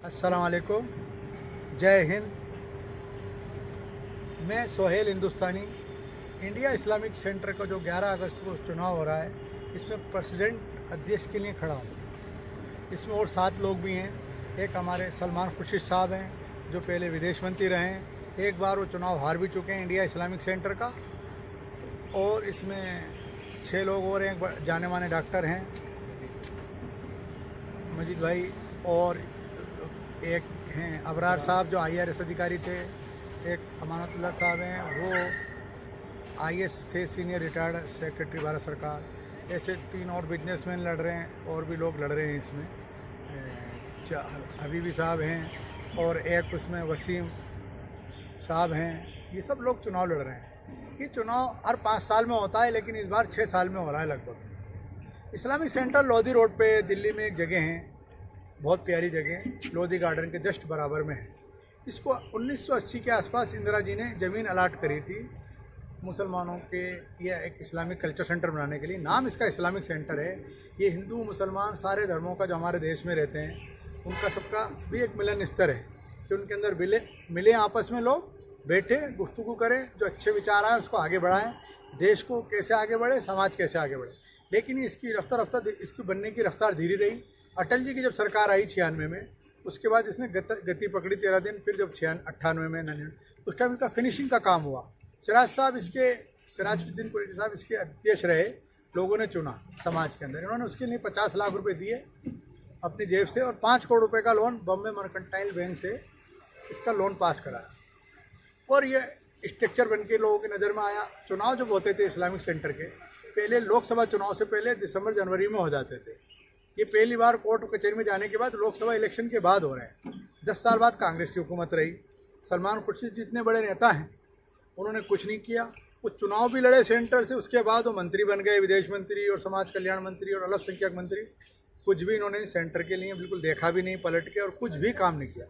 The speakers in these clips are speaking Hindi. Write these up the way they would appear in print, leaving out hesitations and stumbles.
अस्सलाम वालेकुम, जय हिंद। मैं सोहेल हिंदुस्तानी। इंडिया इस्लामिक सेंटर का जो 11 अगस्त को चुनाव हो रहा है, इसमें प्रेसिडेंट अध्यक्ष के लिए खड़ा हूँ। इसमें और 7 लोग भी हैं। एक हमारे सलमान खुर्शीद साहब हैं, जो पहले विदेश मंत्री रहे हैं। एक बार वो चुनाव हार भी चुके हैं इंडिया इस्लामिक सेंटर का। और इसमें 6 लोग और हैं। एक जाने माने डॉक्टर हैं, मजीद भाई, और एक हैं अबरार साहब जो IRS अधिकारी थे। एक अमानतुल्लाह साहब हैं, वो IS थे, सीनियर रिटायर्ड सेक्रेटरी भारत सरकार। ऐसे 3 और बिजनेसमैन लड़ रहे हैं, और भी लोग लड़ रहे हैं इसमें। हबीबी साहब हैं, और एक उसमें वसीम साहब हैं। ये सब लोग चुनाव लड़ रहे हैं। ये चुनाव हर 5 साल में होता है, लेकिन इस बार 6 साल में हो रहा है लगभग। इस्लामिक सेंटर लोधी रोड पे दिल्ली में एक जगह है, बहुत प्यारी जगह, लोधी गार्डन के जस्ट बराबर में है। इसको 1980 के आसपास इंदिरा जी ने ज़मीन अलाट करी थी मुसलमानों के, यह एक इस्लामिक कल्चर सेंटर बनाने के लिए। नाम इसका इस्लामिक सेंटर है। ये हिंदू मुसलमान सारे धर्मों का जो हमारे देश में रहते हैं, उनका सबका भी एक मिलन स्तर है कि उनके अंदर मिले आपस में, लोग बैठे गुफ्तगू करें, जो अच्छे विचार आए उसको आगे बढ़ाएं, देश को कैसे आगे बढ़े, समाज कैसे आगे बढ़े। लेकिन इसकी रफ्तार इसकी बनने की रफ्तार धीरे रही। अटल जी की जब सरकार आई 96 में, उसके बाद इसने गति पकड़ी 13 दिन। फिर जब 98 में 99, उस टाइम इसका फिनिशिंग का काम हुआ। सिराजुद्दीन कुरैशी साहब इसके अध्यक्ष रहे। लोगों ने चुना समाज के अंदर। इन्होंने उसके लिए 50 लाख रुपए दिए अपनी जेब से, और 5 करोड़ रुपए का लोन बॉम्बे मर्केंटाइल बैंक से इसका लोन पास कराया। और ये स्ट्रक्चर बन के लोगों की नज़र में आया। चुनाव जब होते थे इस्लामिक सेंटर के, पहले लोकसभा चुनाव से पहले दिसंबर जनवरी में हो जाते थे। ये पहली बार कोर्ट कचहरी में जाने के बाद लोकसभा इलेक्शन के बाद हो रहे हैं। 10 साल बाद कांग्रेस की हुकूमत रही। सलमान खुर्शीद जितने बड़े नेता हैं, उन्होंने कुछ नहीं किया। कुछ चुनाव भी लड़े सेंटर से, उसके बाद वो मंत्री बन गए, विदेश मंत्री और समाज कल्याण मंत्री और अल्पसंख्यक मंत्री। कुछ भी इन्होंने सेंटर के लिए बिल्कुल देखा भी नहीं पलट के, और कुछ भी काम नहीं किया।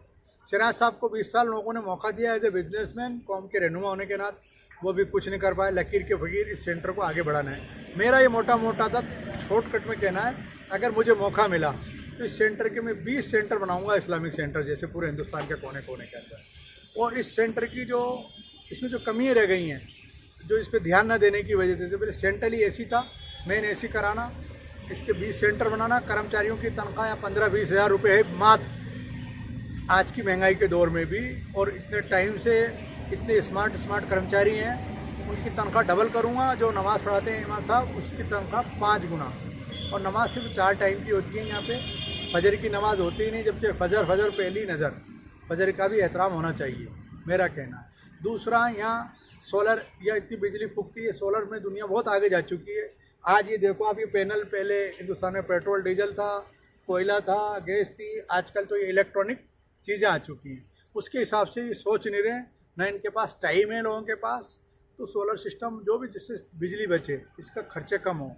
सिराज साहब को 20 साल लोगों ने मौका दिया एज ए बिजनेसमैन, कौम के रहनुमा होने के नाते, वो भी कुछ नहीं कर पाए। लकीर के फकीर इस सेंटर को आगे बढ़ाना है। मेरा ये मोटा था शॉर्टकट में कहना है, अगर मुझे मौका मिला तो इस सेंटर के मैं 20 सेंटर बनाऊंगा इस्लामिक सेंटर जैसे, पूरे हिंदुस्तान के कोने कोने के अंदर। और इस सेंटर की इसमें जो कमियाँ रह गई हैं, जो इस पर ध्यान न देने की वजह से, पहले सेंट्रली AC था, मेन AC कराना, इसके 20 सेंटर बनाना। कर्मचारियों की तनख्वाह या 15-20 हज़ार रुपये है मात्र, आज की महंगाई के दौर में भी। और इतने टाइम से इतने स्मार्ट कर्मचारी हैं, उनकी तनख्वाह डबल करूँगा। जो नमाज़ पढ़ाते हैं इमाम साहब, उसकी तनख्वाह 5 गुना। और नमाज सिर्फ 4 टाइम की होती है यहाँ पे, फजर की नमाज होती ही नहीं, जबकि फजर पहली नज़र, फजर का भी एहतराम होना चाहिए, मेरा कहना है। दूसरा, यहाँ सोलर या इतनी बिजली फूकती है, सोलर में दुनिया बहुत आगे जा चुकी है। आज ये देखो आप, ये पैनल पहले हिंदुस्तान में पेट्रोल डीजल था, कोयला था, गैस थी, आजकल तो ये इलेक्ट्रॉनिक चीज़ें आ चुकी हैं। उसके हिसाब से ये सोच नहीं रहे, ना इनके पास टाइम है लोगों के पास। तो सोलर सिस्टम जो भी, जिससे बिजली बचे, इसका खर्चे कम हो।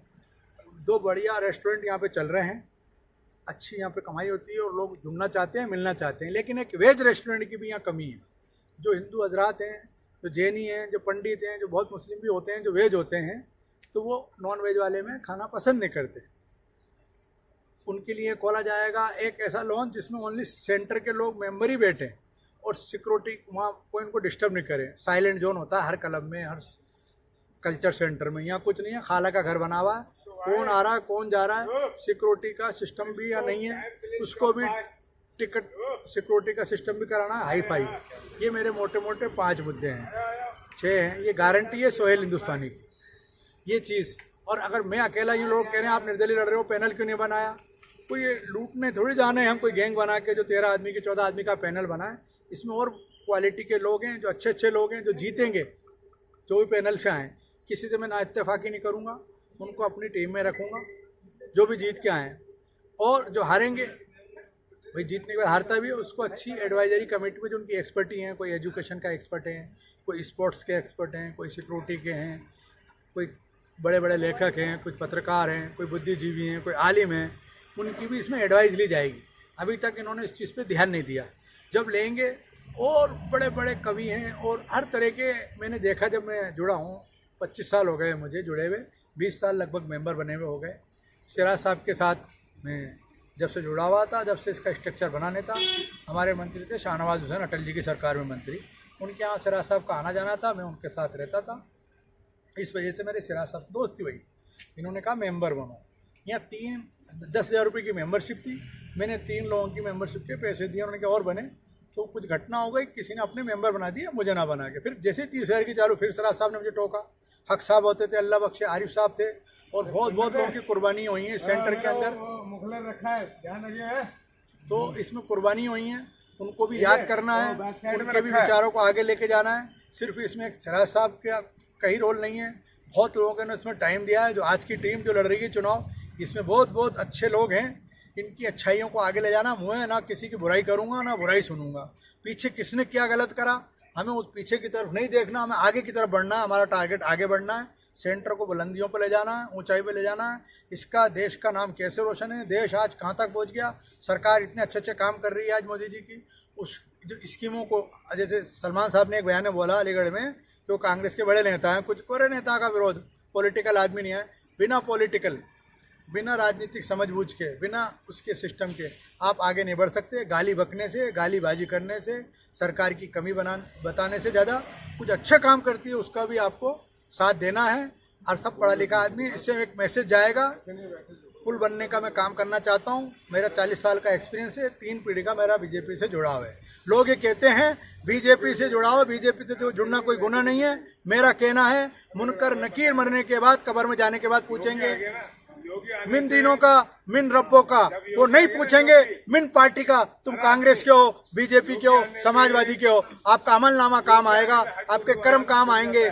2 बढ़िया रेस्टोरेंट यहाँ पे चल रहे हैं, अच्छी यहाँ पे कमाई होती है, और लोग ढूंढना चाहते हैं, मिलना चाहते हैं। लेकिन एक वेज रेस्टोरेंट की भी यहाँ कमी है। जो हिंदू हजरात हैं, जो जैनी हैं, जो पंडित हैं, जो बहुत मुस्लिम भी होते हैं, जो वेज होते हैं, तो वो नॉन वेज वाले में खाना पसंद नहीं करते। उनके लिए खोला जाएगा एक ऐसा लॉन्च जिसमें ओनली सेंटर के लोग मेंबर ही बैठे, और सिक्योरिटी वहाँ कोई उनको डिस्टर्ब नहीं करे। साइलेंट जोन होता है हर क्लब में, हर कल्चर सेंटर में। यहाँ कुछ नहीं है, खाला का घर बना हुआ है, कौन आ रहा है कौन जा रहा है, सिक्योरिटी का सिस्टम भी या नहीं है, उसको भी टिकट सिक्योरिटी का सिस्टम भी कराना है, हाई फाई। ये मेरे मोटे 5 मुद्दे हैं, 6 हैं। ये गारंटी है सोहेल हिंदुस्तानी की, ये चीज़। और अगर मैं अकेला, ये लोग कह रहे हैं आप निर्दलीय लड़ रहे हो, पैनल क्यों नहीं बनाया? कोई ये लूटने थोड़ी जाने, हम कोई गैंग बना के जो 13 आदमी की 14 आदमी का पैनल बनाए। इसमें और क्वालिटी के लोग हैं, जो अच्छे लोग हैं, जो जीतेंगे, जो भी पैनल से आएँ। किसी से मैं ना इत्तेफाकी नहीं करूँगा, उनको अपनी टीम में रखूँगा, जो भी जीत के आएँ। और जो हारेंगे, भाई जीतने के बाद हारता भी है, उसको अच्छी एडवाइजरी कमेटी में जो उनकी एक्सपर्टी हैं, कोई एजुकेशन का एक्सपर्ट है, कोई स्पोर्ट्स के एक्सपर्ट हैं, कोई सिक्योरिटी के हैं, कोई बड़े लेखक हैं, कुछ पत्रकार हैं, कोई बुद्धिजीवी हैं, कोई आलिम हैं, उनकी भी इसमें एडवाइस ली जाएगी। अभी तक इन्होंने इस चीज़ पे ध्यान नहीं दिया। जब लेंगे, और बड़े कवि हैं, और हर तरह के मैंने देखा, जब मैं जुड़ा हूँ, 25 साल हो गए मुझे जुड़े हुए, 20 साल लगभग मेंबर बने हुए हो गए। सिराज साहब के साथ मैं जब से जुड़ा हुआ था, जब से इसका स्ट्रक्चर बनाने था। हमारे मंत्री थे शाहनवाज हुसैन, अटल जी की सरकार में मंत्री, उनके यहाँ सिराज साहब का आना जाना था, मैं उनके साथ रहता था। इस वजह से मेरे सिराज साहब से दोस्ती हुई। इन्होंने कहा मेंबर बनो। यहाँ 10,000 रुपये की मेंबरशिप थी, मैंने 3 लोगों की मेंबरशिप के पैसे दिए, उन्होंने कहा और बने। तो कुछ घटना हो गई, किसी ने अपने मेंबर बना दिया, मुझे ना बना के। फिर जैसे 30,000 की चालू, फिर सिराज साहब ने मुझे टोका। हक साहब होते थे, अल्लाह बख्शे, आरिफ साहब थे, और बहुत लोगों की कुर्बानी हुई है सेंटर के अंदर। मुखलर रखा है, ध्यान रखिए। तो इसमें कुर्बानी हुई है, उनको भी याद करना है, उनके भी विचारों को आगे लेके जाना है। सिर्फ इसमें एक सिराज साहब का ही रोल नहीं है, बहुत लोगों ने इसमें टाइम दिया है। जो आज की टीम जो लड़ रही है चुनाव, इसमें बहुत अच्छे लोग हैं। इनकी अच्छाइयों को आगे ले जाना। मुझे ना किसी की बुराई करूँगा, ना बुराई सुनूंगा। पीछे किसने क्या गलत करा, हमें उस पीछे की तरफ नहीं देखना, हमें आगे की तरफ बढ़ना है। हमारा टारगेट आगे बढ़ना है, सेंटर को बुलंदियों पर ले जाना है, ऊंचाई पर ले जाना है। इसका देश का नाम कैसे रोशन है, देश आज कहाँ तक पहुँच गया, सरकार इतने अच्छे काम कर रही है आज मोदी जी की। उस जो स्कीमों को, जैसे सलमान साहब ने एक बयान में बोला अलीगढ़ में कि वो कांग्रेस के बड़े नेता हैं, कुछ कोरे नेता का विरोध, पॉलिटिकल आदमी नहीं है। बिना राजनीतिक समझबूझ के, बिना उसके सिस्टम के आप आगे नहीं बढ़ सकते। गाली बकने से, गालीबाजी करने से, सरकार की कमी बताने से ज़्यादा कुछ अच्छा काम करती है उसका भी आपको साथ देना है। और सब पढ़ा लिखा आदमी, इससे एक मैसेज जाएगा। पुल बनने का मैं काम करना चाहता हूँ। मेरा 40 साल का एक्सपीरियंस है, 3 पीढ़ी का मेरा बीजेपी से जुड़ाव है। लोग ये कहते हैं बीजेपी से जुड़ाव, बीजेपी से जुड़ना कोई गुनाह नहीं है। मेरा कहना है मुनकर नकीर मरने के बाद, कब्र में जाने के बाद पूछेंगे मिन दीनों का, मिन रब्बों का, वो नहीं पूछेंगे मिन पार्टी का, तुम कांग्रेस के हो, बीजेपी के हो, समाजवादी के हो। आपका अमलनामा काम आएगा, आपके कर्म काम आएंगे।